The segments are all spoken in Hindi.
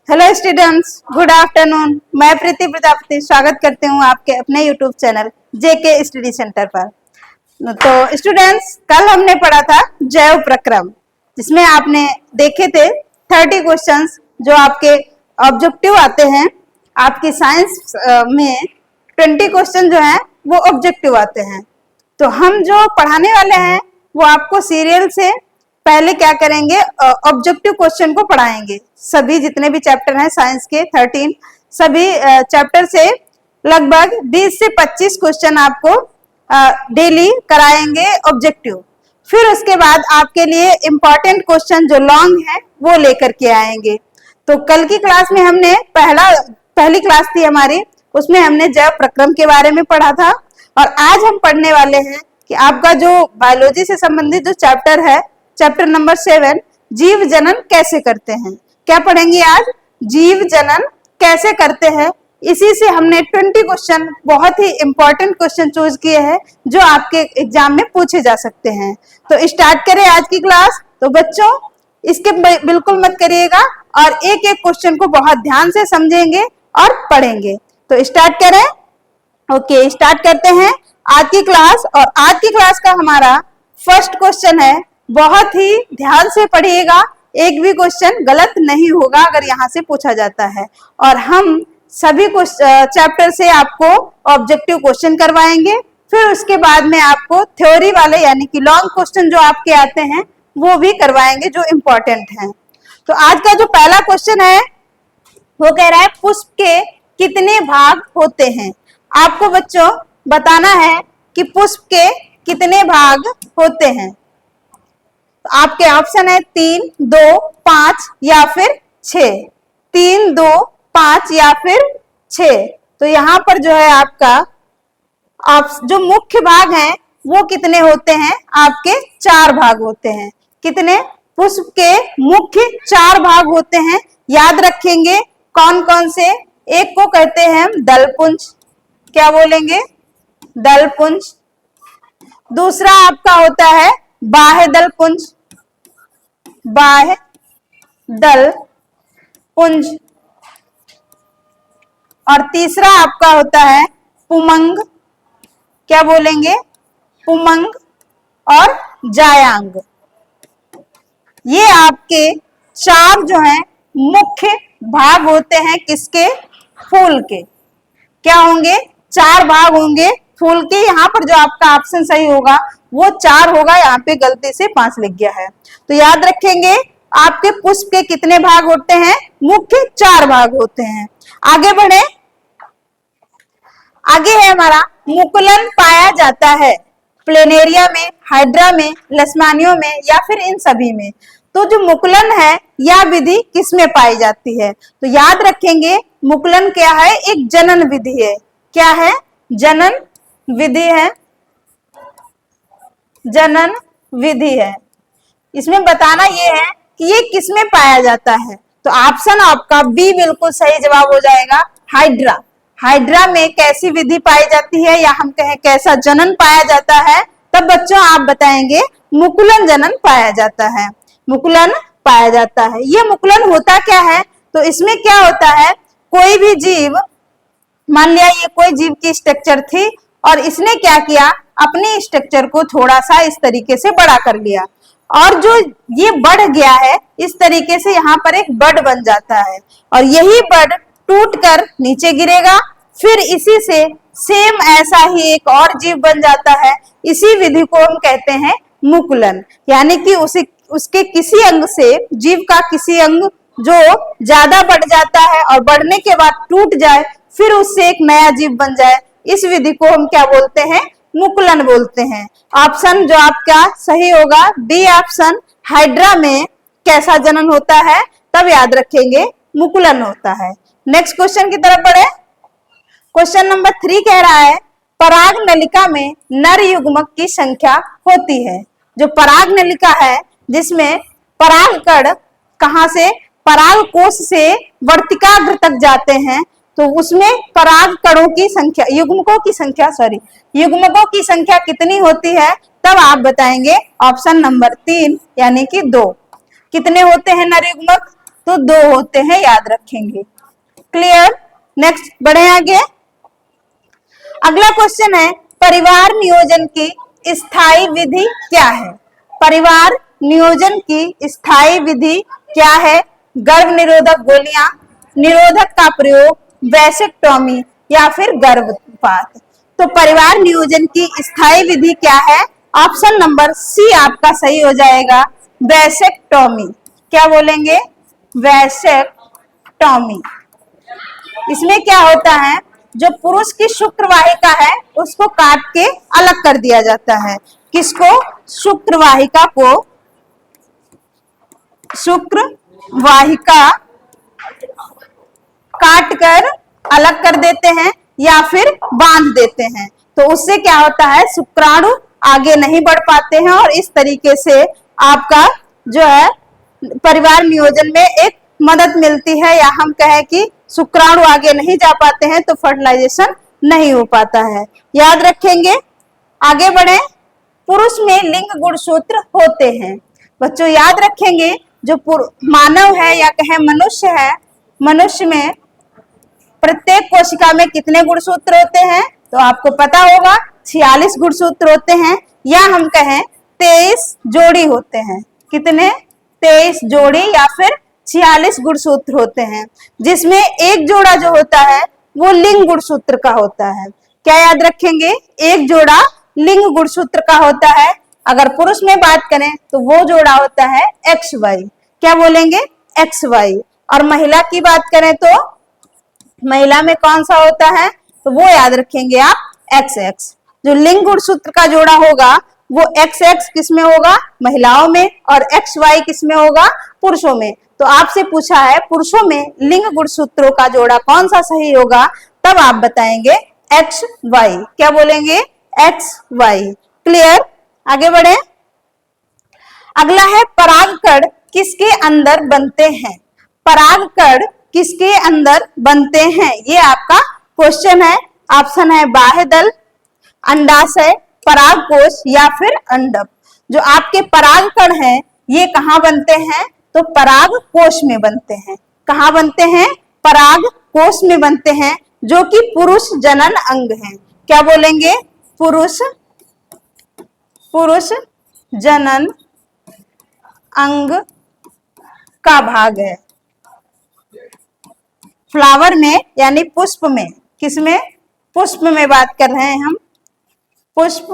Hello students, good afternoon. मैं प्रीति प्रजापति स्वागत करती हूँ आपके अपने यूट्यूब चैनल जेके स्टडी सेंटर पर। तो स्टूडेंट्स, कल हमने पढ़ा था जैव प्रक्रम, जिसमें आपने देखे थे 30 क्वेश्चंस जो आपके ऑब्जेक्टिव आते हैं। आपकी साइंस में 20 क्वेश्चन जो हैं वो ऑब्जेक्टिव आते हैं। तो हम जो पढ़ाने वाले हैं वो आपको सीरियल से पहले क्या करेंगे, ऑब्जेक्टिव क्वेश्चन को पढ़ाएंगे। सभी जितने भी चैप्टर हैं साइंस के 13 सभी चैप्टर से लगभग 20 से 25 क्वेश्चन आपको डेली कराएंगे ऑब्जेक्टिव। फिर उसके बाद आपके लिए इम्पोर्टेंट क्वेश्चन जो लॉन्ग है वो लेकर के आएंगे। तो कल की क्लास में हमने पहली क्लास थी हमारी, उसमें हमने जैव प्रक्रम के बारे में पढ़ा था। और आज हम पढ़ने वाले हैं कि आपका जो बायोलॉजी से संबंधित जो चैप्टर है, चैप्टर नंबर 7, जीव जनन कैसे करते हैं। क्या पढ़ेंगे आज? जीव जनन कैसे करते हैं। इसी से हमने 20 क्वेश्चन, बहुत ही इंपॉर्टेंट क्वेश्चन चूज किए हैं जो आपके एग्जाम में पूछे जा सकते हैं। तो स्टार्ट करें आज की क्लास। तो बच्चों, इसके बिल्कुल मत करिएगा और एक एक क्वेश्चन को बहुत ध्यान से समझेंगे और पढ़ेंगे। तो स्टार्ट करें। ओके, स्टार्ट करते हैं आज की क्लास। और आज की क्लास का हमारा फर्स्ट क्वेश्चन है, बहुत ही ध्यान से पढ़िएगा, एक भी क्वेश्चन गलत नहीं होगा अगर यहाँ से पूछा जाता है। और हम सभी चैप्टर से आपको ऑब्जेक्टिव क्वेश्चन करवाएंगे। फिर उसके बाद में आपको थ्योरी वाले यानी कि लॉन्ग क्वेश्चन जो आपके आते हैं वो भी करवाएंगे जो इम्पोर्टेंट हैं। तो आज का जो पहला क्वेश्चन है वो कह रहा है, पुष्प के कितने भाग होते हैं। आपको बच्चों बताना है कि पुष्प के कितने भाग होते हैं। तो आपके ऑप्शन है 3, 2, 5 या फिर 6। 3, 2, 5 या फिर 6। तो यहाँ पर जो है आपका जो मुख्य भाग हैं वो कितने होते हैं? आपके 4 भाग होते हैं। कितने? पुष्प के मुख्य 4 भाग होते हैं। याद रखेंगे कौन कौन से। एक को कहते हैं हम दलपुंज। क्या बोलेंगे? दलपुंज। दूसरा आपका होता है बाह्य दलपुंज, बाह्य दल पुंज। और तीसरा आपका होता है पुमंग। क्या बोलेंगे? पुमंग और जायांग। ये आपके 4 जो हैं मुख्य भाग होते हैं किसके? फूल के। क्या होंगे? 4 भाग होंगे फूल के। यहाँ पर जो आपका ऑप्शन सही होगा वो 4 होगा, यहाँ पे गलती से 5 लिख गया है। तो याद रखेंगे आपके पुष्प के कितने भाग होते हैं? मुख्य 4 भाग होते हैं। आगे बढ़े। आगे है हमारा, मुकुलन पाया जाता है प्लेनेरिया में, हाइड्रा में, लसमानियों में या फिर इन सभी में। तो जो मुकुलन है यह विधि किसमें पाई जाती है? तो याद रखेंगे मुकुलन क्या है? एक जनन विधि है। क्या है? जनन विधि है। जनन विधि है। इसमें बताना ये है कि ये किसमें पाया जाता है। तो ऑप्शन आपका बी बिल्कुल सही जवाब हो जाएगा, हाइड्रा। हाइड्रा में कैसी विधि पाई जाती है या हम कहें कैसा जनन पाया जाता है, तब बच्चों आप बताएंगे मुकुलन जनन पाया जाता है। मुकुलन पाया जाता है। ये मुकुलन होता क्या है? तो इसमें क्या होता है, कोई भी जीव, मान लिया ये कोई जीव की स्ट्रक्चर थी और इसने क्या किया, अपनी स्ट्रक्चर को थोड़ा सा इस तरीके से बड़ा कर लिया और जो ये बढ़ गया है इस तरीके से यहाँ पर एक बड बन जाता है और यही बड टूटकर नीचे गिरेगा। फिर इसी से सेम ऐसा ही एक और जीव बन जाता है। इसी विधि को हम कहते हैं मुकुलन। यानी कि उसके किसी अंग से, जीव का किसी अंग जो ज्यादा बढ़ जाता है और बढ़ने के बाद टूट जाए, फिर उससे एक नया जीव बन जाए, इस विधि को हम क्या बोलते हैं? मुकुलन बोलते हैं। ऑप्शन जो आपका सही होगा बी ऑप्शन, हाइड्रा में कैसा जनन होता है, तब याद रखेंगे मुकुलन होता है। नेक्स्ट क्वेश्चन की तरफ बढ़े। क्वेश्चन नंबर 3 कह रहा है, पराग नलिका में नर युग्मक की संख्या होती है। जो पराग नलिका है जिसमें पराग कण कहां से, पराग कोश से वर्तिकाग्र तक जाते हैं, तो उसमें पराग कणों की संख्या, युग्मकों की संख्या कितनी होती है, तब आप बताएंगे ऑप्शन नंबर 3 यानी कि 2। कितने होते हैं नर युग्मक? तो 2 होते हैं, याद रखेंगे। क्लियर? नेक्स्ट बढ़े आगे। अगला क्वेश्चन है, परिवार नियोजन की स्थायी विधि क्या है? परिवार नियोजन की स्थायी विधि क्या है? गर्भ निरोधक गोलियां, निरोधक का प्रयोग, वैसेक्टोमी या फिर गर्भपात। तो परिवार नियोजन की स्थायी विधि क्या है? ऑप्शन नंबर सी आपका सही हो जाएगा, वैसेक्टोमी। क्या बोलेंगे? वैसेक्टोमी। इसमें क्या होता है, जो पुरुष की शुक्र वाहिका है उसको काट के अलग कर दिया जाता है। किसको? शुक्र वाहिका को, शुक्र वाहिका काट कर अलग कर देते हैं या फिर बांध देते हैं। तो उससे क्या होता है, शुक्राणु आगे नहीं बढ़ पाते हैं और इस तरीके से आपका जो है परिवार नियोजन में एक मदद मिलती है, या हम कहें कि शुक्राणु आगे नहीं जा पाते हैं तो फर्टिलाइजेशन नहीं हो पाता है। याद रखेंगे। आगे बढ़े। पुरुष में लिंग गुणसूत्र होते हैं। बच्चों याद रखेंगे, जो मानव है या कहें मनुष्य है, मनुष्य में प्रत्येक कोशिका में कितने गुणसूत्र होते हैं? तो आपको पता होगा 46 गुणसूत्र होते हैं, या हम कहें 23 जोड़ी होते हैं। कितने? 23 जोड़ी या फिर 46 गुणसूत्र होते हैं, जिसमें एक जोड़ा जो होता है वो लिंग गुणसूत्र का होता है। क्या याद रखेंगे? एक जोड़ा लिंग गुणसूत्र का होता है। अगर पुरुष में बात करें तो वो जोड़ा होता है XY। क्या बोलेंगे? XY। और महिला की बात करें तो महिला में कौन सा होता है? तो वो याद रखेंगे आप XX। जो लिंग गुणसूत्र का जोड़ा होगा वो XX किसमें होगा? महिलाओं में, और XY किसमें होगा? पुरुषों में। तो आपसे पूछा है पुरुषों में लिंग गुणसूत्रों का जोड़ा कौन सा सही होगा, तब आप बताएंगे XY। क्या बोलेंगे? XY। क्लियर? आगे बढ़े। अगला है, परागकण किसके अंदर बनते हैं? परागकण किसके अंदर बनते हैं? ये आपका क्वेश्चन है। ऑप्शन है बाह्यदल, अंडाशय, परागकोश या फिर अंडक। जो आपके परागकण हैं ये कहाँ बनते हैं? तो परागकोश में बनते हैं। कहाँ बनते हैं? परागकोश में बनते हैं, जो कि पुरुष जनन अंग है। क्या बोलेंगे? पुरुष जनन अंग का भाग है। फ्लावर में यानी पुष्प में। किसमें? पुष्प में बात कर रहे हैं हम। पुष्प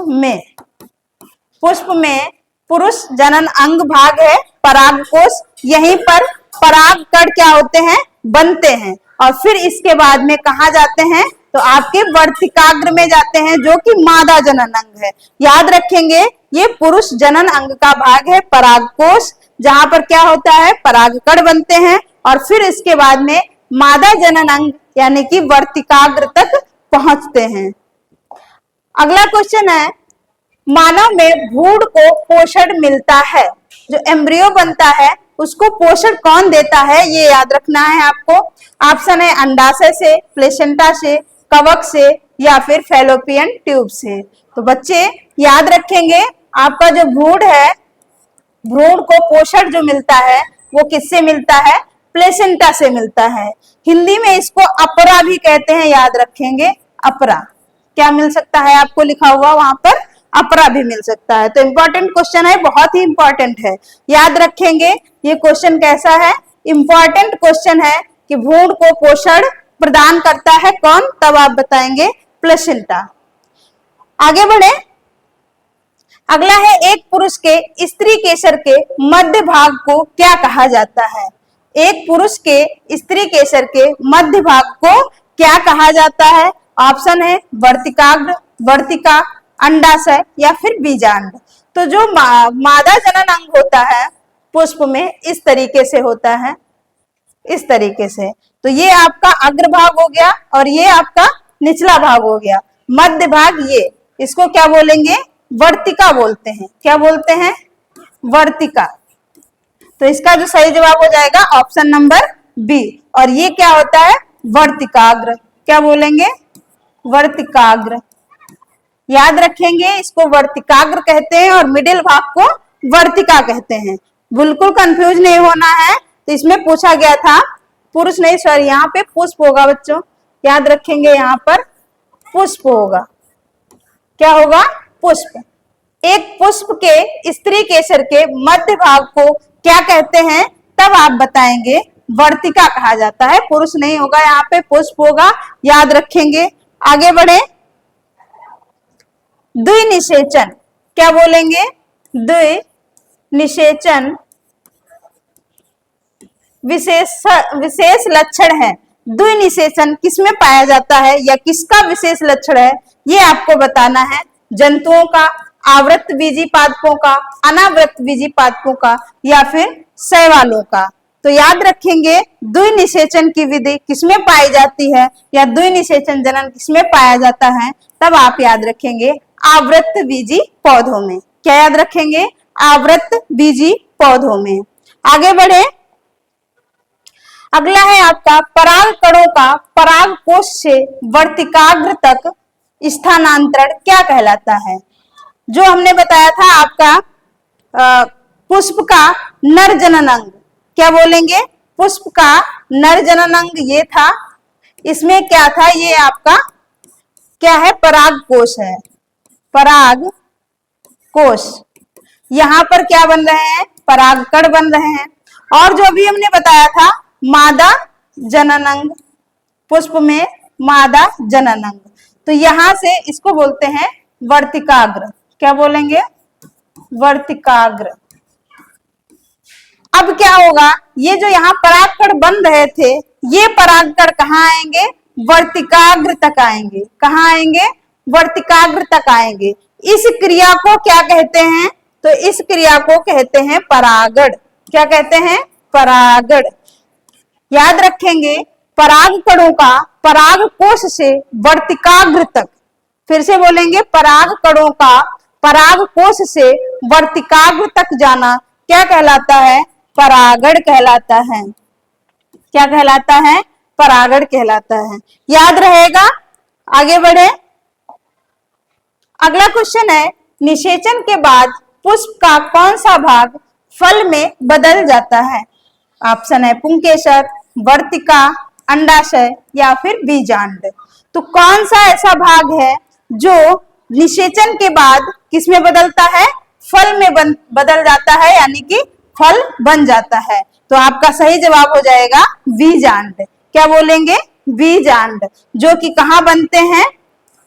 में पुरुष जनन अंग भाग है परागकोश। यहीं पर परागकण क्या होते हैं? बनते हैं। और फिर इसके बाद में कहा जाते हैं? तो आपके वर्तिकाग्र में जाते हैं, जो कि मादा जनन अंग है। याद रखेंगे, ये पुरुष जनन अंग का भाग है परागकोश, जहां पर क्या होता है? परागकण बनते हैं और फिर इसके बाद में मादा जनन अंग यानी कि वर्तिकाग्र तक पहुंचते हैं। अगला क्वेश्चन है, मानव में भ्रूण को पोषण मिलता है। जो एम्ब्रियो बनता है उसको पोषण कौन देता है? ये याद रखना है आपको। ऑप्शन है अंडाशय से, प्लेसेंटा से, कवक से या फिर फैलोपियन ट्यूब से। तो बच्चे याद रखेंगे, आपका जो भ्रूण है, भ्रूण को पोषण जो मिलता है वो किससे मिलता है? प्लेसेंटा से मिलता है। हिंदी में इसको अपरा भी कहते हैं, याद रखेंगे अपरा। क्या मिल सकता है? आपको लिखा हुआ वहां पर अपरा भी मिल सकता है। तो इंपॉर्टेंट क्वेश्चन है, बहुत ही इंपॉर्टेंट है, याद रखेंगे। ये क्वेश्चन कैसा है? इंपॉर्टेंट क्वेश्चन है कि भ्रूण को पोषण प्रदान करता है कौन? तब आप बताएंगे प्लेसेंटा। आगे बढ़े। अगला है, एक पुरुष के स्त्री केसर के मध्य भाग को क्या कहा जाता है? एक पुरुष के स्त्री केसर के मध्य भाग को क्या कहा जाता है? ऑप्शन है वर्तिकाग्र, वर्तिका, अंडाशय या फिर बीजांड। तो जो मादा जनन अंग होता है पुष्प में इस तरीके से होता है, इस तरीके से। तो ये आपका अग्रभाग हो गया और ये आपका निचला भाग हो गया। मध्य भाग ये, इसको क्या बोलेंगे? वर्तिका बोलते हैं। क्या बोलते हैं? वर्तिका। तो इसका जो सही जवाब हो जाएगा ऑप्शन नंबर बी। और ये क्या होता है? वर्तिकाग्र। क्या बोलेंगे? वर्तिकाग्र। याद रखेंगे, इसको वर्तिकाग्र कहते हैं और मिडिल भाग को वर्तिका कहते हैं। बिल्कुल कंफ्यूज नहीं होना है। तो इसमें पूछा गया था पुरुष नहीं, सॉरी यहाँ पे पुष्प होगा बच्चों, याद रखेंगे यहाँ पर पुष्प होगा। क्या होगा? पुष्प। एक पुष्प के स्त्री केसर के मध्य भाग को क्या कहते हैं? तब आप बताएंगे वर्तिका कहा जाता है। पुरुष नहीं होगा, यहाँ पे पुष्प होगा, याद रखेंगे। आगे बढ़े। द्विनिषेचन, क्या बोलेंगे? द्विनिषेचन विशेष लक्षण है। द्विनिषेचन किसमें पाया जाता है या किसका विशेष लक्षण है, ये आपको बताना है। जंतुओं का, आवृत बीजी पादपों का, अनावृत बीजी पादपों का, या फिर शैवालों का। तो याद रखेंगे द्विनिषेचन की विधि किसमें पाई जाती है या द्विनिषेचन जनन किसमें पाया जाता है, तब आप याद रखेंगे आवृत बीजी पौधों में। क्या याद रखेंगे? आवृत बीजी पौधों में। आगे बढ़े। अगला है आपका पराग कणों का पराग कोश से वर्तिकाग्र तक स्थानांतरण क्या कहलाता है? जो हमने बताया था आपका पुष्प का नर जनन अंग, क्या बोलेंगे? पुष्प का नर जनन अंग ये था। इसमें क्या था? ये आपका क्या है? पराग कोश है, पराग कोश। यहां पर क्या बन रहे हैं? परागकण बन रहे हैं। और जो अभी हमने बताया था मादा जनन अंग, पुष्प में मादा जनन अंग, तो यहां से इसको बोलते हैं वर्तिकाग्र। क्या बोलेंगे? वर्तिकाग्र। अब क्या होगा? ये जो यहाँ परागकण बन रहे थे, ये परागकण कहाँ आएंगे? वर्तिकाग्र तक आएंगे। कहाँ आएंगे? वर्तिकाग्र तक आएंगे। इस क्रिया को क्या कहते हैं? तो इस क्रिया को कहते हैं परागण। क्या कहते हैं? परागण। याद रखेंगे पराग कणों का पराग कोश से वर्तिकाग्र तक, फिर से बोलेंगे पराग कणों का पराग कोश से वर्तिकाग्र तक जाना क्या कहलाता है? परागण कहलाता है। क्या कहलाता है? परागण कहलाता है। याद रहेगा। आगे बढ़े। अगला क्वेश्चन है निषेचन के बाद पुष्प का कौन सा भाग फल में बदल जाता है? ऑप्शन है पुंकेसर, वर्तिका, अंडाशय या फिर बीजांड। तो कौन सा ऐसा भाग है जो निषेचन के बाद किसमें बदलता है? फल में बदल जाता है, यानी कि फल बन जाता है। तो आपका सही जवाब हो जाएगा बीजांड। क्या बोलेंगे? बीजांड। जो कि कहाँ बनते हैं?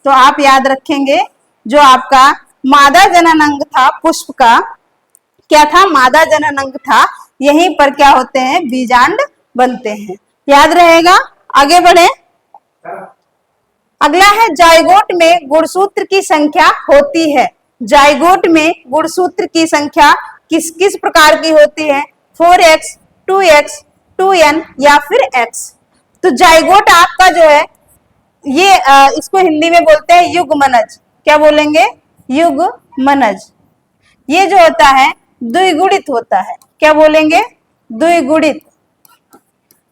तो आप याद रखेंगे जो आपका मादा जनन अंग था पुष्प का, क्या था? मादा जनन अंग था। यहीं पर क्या होते हैं? बीजांड बनते हैं। याद रहेगा। आगे बढ़े। अगला है जायगोट में गुणसूत्र की संख्या होती है। जायगोट में गुणसूत्र की संख्या किस किस प्रकार की होती है? 4x, 2x, 2n या फिर x। तो जायगोट आपका जो है ये इसको हिंदी में बोलते हैं युग्मनज। क्या बोलेंगे? युग्मनज। ये जो होता है द्विगुणित होता है। क्या बोलेंगे? द्विगुणित।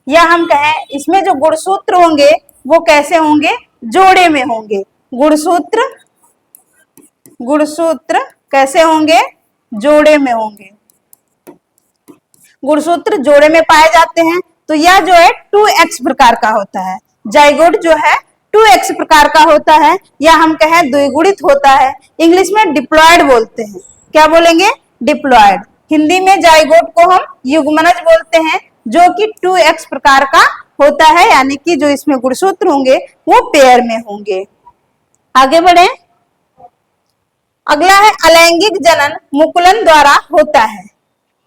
या हम कहें इसमें जो गुणसूत्र होंगे वो कैसे होंगे? जोड़े में होंगे। गुणसूत्र कैसे होंगे? जोड़े में होंगे। गुणसूत्र जोड़े में पाए जाते हैं। तो यह जो है 2x प्रकार का होता है। जाइगोट जो है 2x प्रकार का होता है, या हम कहें द्विगुणित होता है। इंग्लिश में डिप्लॉयड बोलते हैं। क्या बोलेंगे? डिप्लॉयड। हिंदी में जाइगोट को हम युग्मनज बोलते हैं, जो कि 2x प्रकार का होता है, यानी कि जो इसमें गुणसूत्र होंगे वो पेयर में होंगे। आगे बढ़े। अगला है अलैंगिक जनन मुकुलन द्वारा होता है।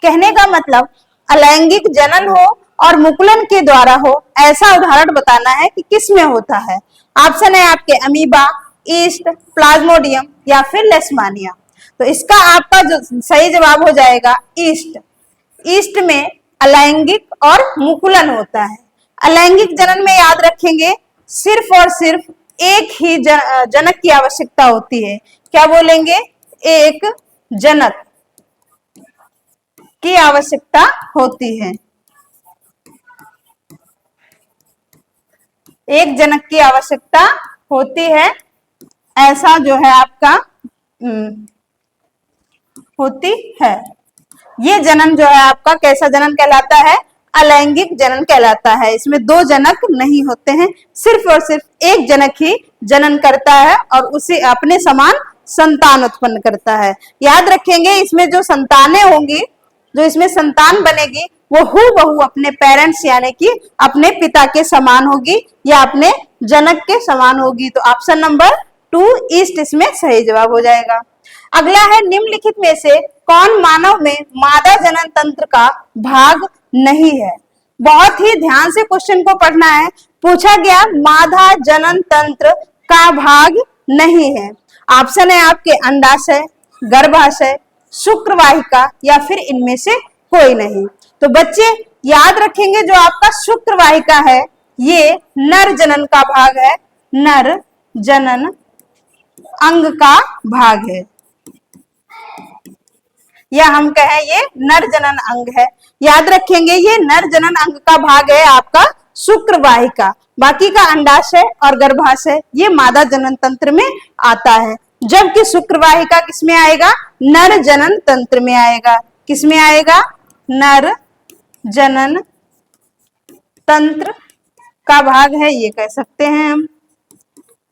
कहने का मतलब अलैंगिक जनन हो और मुकुलन के द्वारा हो, ऐसा उदाहरण बताना है कि किस में होता है। ऑप्शन है आपके अमीबा, ईस्ट, प्लाज्मोडियम या फिर लेशमानिया। तो इसका आपका जो सही जवाब हो जाएगा ईस्ट। ईस्ट में अलैंगिक और मुकुलन होता है। अलैंगिक जनन में याद रखेंगे सिर्फ और सिर्फ एक ही जनक की आवश्यकता होती है। क्या बोलेंगे? एक जनक की आवश्यकता होती है। एक जनक की आवश्यकता होती है, ऐसा जो है आपका होती है। ये जनन जो है आपका कैसा जनन कहलाता है? अलैंगिक जनन कहलाता है। इसमें दो जनक नहीं होते हैं, सिर्फ और सिर्फ एक जनक ही जनन करता है और उसे अपने समान संतान उत्पन्न करता है। याद रखेंगे, इसमें जो संतानें होंगी, जो इसमें संतान बनेगी, वो हूबहू अपने पेरेंट्स यानी कि अपने पिता के समान होगी या अपने जनक के समान होगी। तो ऑप्शन नंबर 2 ईस्ट इसमें सही जवाब हो जाएगा। अगला है, निम्नलिखित में से कौन मानव में मादा जनन तंत्र का भाग नहीं है? बहुत ही ध्यान से क्वेश्चन को पढ़ना है। पूछा गया मादा जनन तंत्र का भाग नहीं है। ऑप्शन है आपके अंडाशय, गर्भाशय, शुक्रवाहिका या फिर इनमें से कोई नहीं। तो बच्चे याद रखेंगे, जो आपका शुक्रवाहिका है ये नर जनन का भाग है, नर जनन अंग का भाग है, या हम कहें ये नर जनन अंग है। याद रखेंगे, ये नर जनन अंग का भाग है आपका शुक्रवाहिका। बाकी का अंडाशय और गर्भाशय ये मादा जनन तंत्र में आता है, जबकि शुक्रवाहिका किसमें आएगा? नर जनन तंत्र में आएगा। किसमें आएगा? नर जनन तंत्र का भाग है, ये कह सकते हैं हम।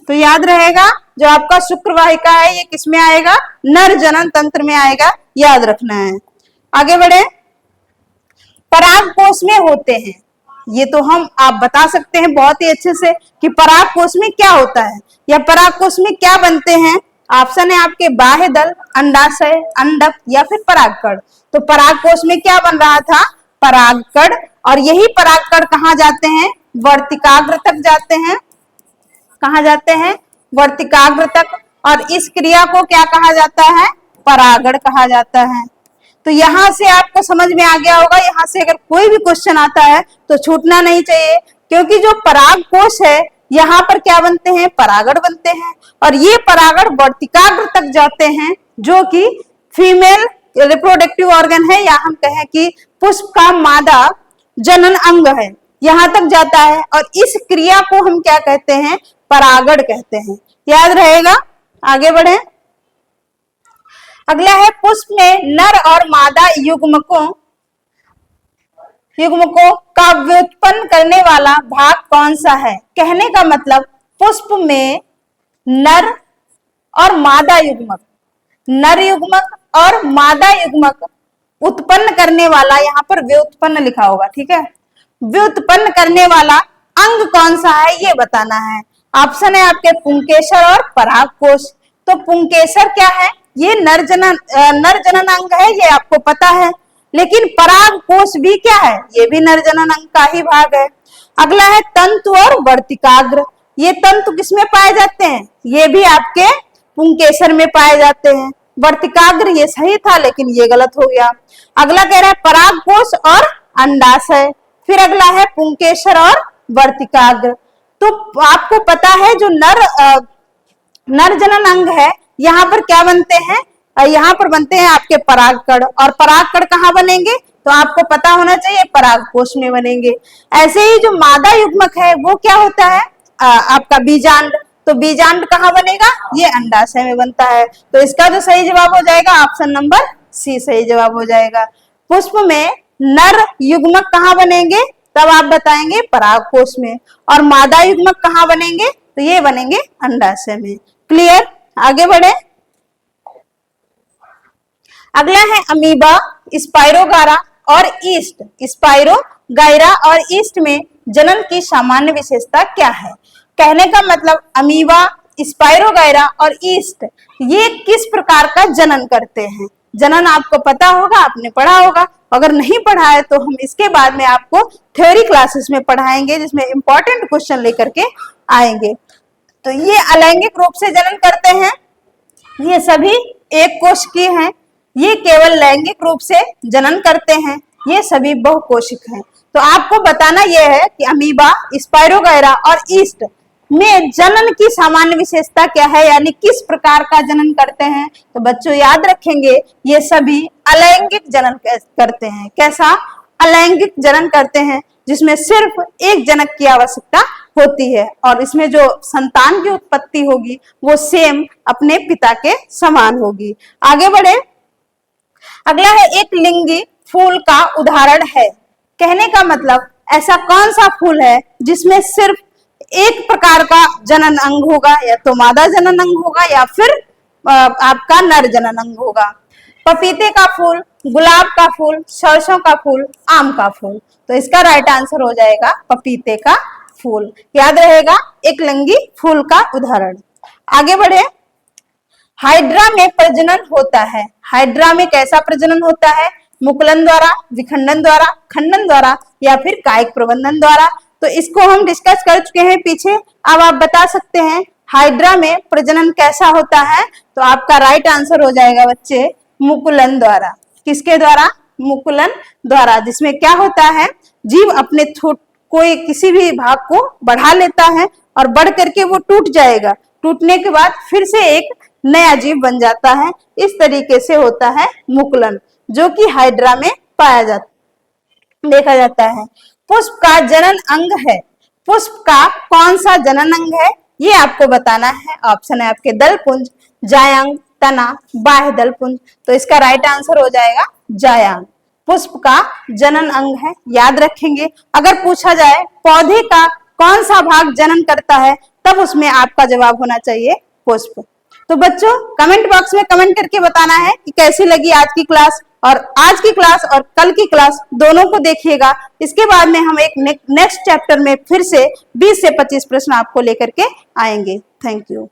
तो याद रहेगा, जो आपका शुक्रवाहिका है ये किसमें आएगा? नर जनन तंत्र में आएगा, याद रखना है। आगे बढ़े, परागकोश में होते हैं, ये तो हम आप बता सकते हैं बहुत ही अच्छे से कि परागकोश में क्या होता है या परागकोश में क्या बनते हैं। ऑप्शन है आपके बाह्य दल, अंडाशय, अंडक या फिर परागकण। तो परागकोश में क्या बन रहा था? परागकण। और यही परागकण कहाँ जाते हैं? वर्तिकाग्र तक जाते हैं। कहाँ जाते हैं? वर्तिकाग्र तक। और इस क्रिया को क्या कहा जाता है? परागण कहा जाता है। तो यहां से आपको समझ में आ गया होगा, यहां से अगर कोई भी क्वेश्चन आता है तो छूटना नहीं चाहिए, क्योंकि जो परागकोश है यहाँ पर क्या बनते हैं? परागण बनते हैं। और ये परागण वर्तिकाग्र तक जाते हैं, जो कि फीमेल रिप्रोडक्टिव ऑर्गन है, या हम कहें कि पुष्प का मादा जनन अंग है, यहां तक जाता है। और इस क्रिया को हम क्या कहते हैं? परागण कहते हैं। याद रहेगा। आगे बढ़े, अगला है, पुष्प में नर और मादा युग्मकों का व्युत्पन्न करने वाला भाग कौन सा है? कहने का मतलब, पुष्प में नर और मादा युग्मक, नर युग्मक और मादा युग्मक उत्पन्न करने वाला, यहाँ पर व्युत्पन्न लिखा होगा, ठीक है, व्युत्पन्न करने वाला अंग कौन सा है ये बताना है। ऑप्शन है आपके पुंकेसर और परागकोश। तो पुंकेसर क्या है? ये नर जनन अंग है, ये आपको पता है। लेकिन परागकोश भी क्या है? ये भी नर जनन अंग का ही भाग है। अगला है तंतु और वर्तिकाग्र। ये तंतु किसमें पाए जाते हैं? ये भी आपके पुंकेसर में पाए जाते हैं। वर्तिकाग्र ये सही था, लेकिन ये गलत हो गया। अगला कह रहा है परागकोश और अंडाशय। फिर अगला है पुंकेसर और वर्तिकाग्र। तो आपको पता है, जो नर जनन अंग है, यहाँ पर क्या बनते हैं? यहाँ पर बनते हैं आपके परागकण। और परागकण कहाँ बनेंगे? तो आपको पता होना चाहिए, परागकोश में बनेंगे। ऐसे ही जो मादा युग्मक है वो क्या होता है? आपका बीजांड। तो बीजांड कहाँ बनेगा? ये अंडाशय में बनता है। तो इसका जो सही जवाब हो जाएगा ऑप्शन नंबर सी सही जवाब हो जाएगा। पुष्प में नर युग्मक कहाँ बनेंगे? तब आप बताएंगे परागकोश में। और मादा युग्मक कहाँ बनेंगे? तो ये बनेंगे अंडाशय में। क्लियर? आगे बढ़े, अगला है अमीबा, स्पाइरोगारा और ईस्ट। स्पाइरोगाइरा और ईस्ट में जनन की सामान्य विशेषता क्या है? कहने का मतलब, अमीबा, स्पाइरोगाइरा और ईस्ट ये किस प्रकार का जनन करते हैं? जनन आपको पता होगा, आपने पढ़ा होगा। अगर नहीं पढ़ा है तो हम इसके बाद में आपको थ्योरी क्लासेस में पढ़ाएंगे, जिसमें इंपॉर्टेंट क्वेश्चन लेकर के आएंगे। तो ये अलैंगिक रूप से जनन करते हैं, ये सभी एक कोश की हैं। ये केवल लैंगिक रूप से जनन करते हैं, ये सभी बहुकोशिक हैं। तो आपको बताना यह है कि अमीबा, स्पाइरोगाइरा और ईस्ट में जनन की सामान्य विशेषता क्या है, यानी किस प्रकार का जनन करते हैं। तो बच्चों याद रखेंगे, ये सभी अलैंगिक जनन करते हैं। कैसा? अलैंगिक जनन करते हैं, जिसमें सिर्फ एक जनक की आवश्यकता होती है और इसमें जो संतान की उत्पत्ति होगी वो सेम अपने पिता के समान होगी। आगे बढ़े, अगला है एक लिंगी फूल का उदाहरण है। कहने का मतलब ऐसा कौन सा फूल है जिसमें सिर्फ एक प्रकार का जनन अंग होगा, या तो मादा जनन अंग होगा या फिर आपका नर जनन अंग होगा। पपीते का फूल, गुलाब का फूल, सरसों का फूल, आम का फूल। तो इसका राइट आंसर हो जाएगा पपीते का फूल। याद रहेगा, एक लिंगी फूल का उदाहरण। आगे बढ़े। हाइड्रा में प्रजनन होता है। हाइड्रा में कैसा प्रजनन होता है? मुकुलन द्वारा, विखंडन द्वारा, खंडन द्वारा या फिर कायिक प्रबंधन द्वारा। तो इसको हम डिस्कस कर चुके हैं पीछे। अब आप बता सकते हैं हाइड्रा में प्रजनन कैसा होता है? तो आपका राइट आंसर हो जाएगा बच्चे मुकुलन द्वारा। किसके द्वारा? मुकुलन द्वारा, जिसमें क्या होता है, जीव अपने कोई किसी भी भाग को बढ़ा लेता है और बढ़ करके वो टूट जाएगा, टूटने के बाद फिर से एक नया जीव बन जाता है। इस तरीके से होता है मुकुलन, जो कि हाइड्रा में देखा जाता है। पुष्प का जनन अंग है। पुष्प का कौन सा जनन अंग है, ये आपको बताना है। ऑप्शन है आपके दल पुंज, जायांग, तना, बाह्य दल पुंज। तो इसका राइट आंसर हो जाएगा जायांग। पुष्प का जनन अंग है, याद रखेंगे। अगर पूछा जाए पौधे का कौन सा भाग जनन करता है, तब उसमें आपका जवाब होना चाहिए पुष्प। तो बच्चों कमेंट बॉक्स में कमेंट करके बताना है कि कैसी लगी आज की क्लास, और आज की क्लास और कल की क्लास दोनों को देखिएगा। इसके बाद में हम एक नेक्स्ट चैप्टर में फिर से 20 से 25 प्रश्न आपको लेकर के आएंगे। Thank you.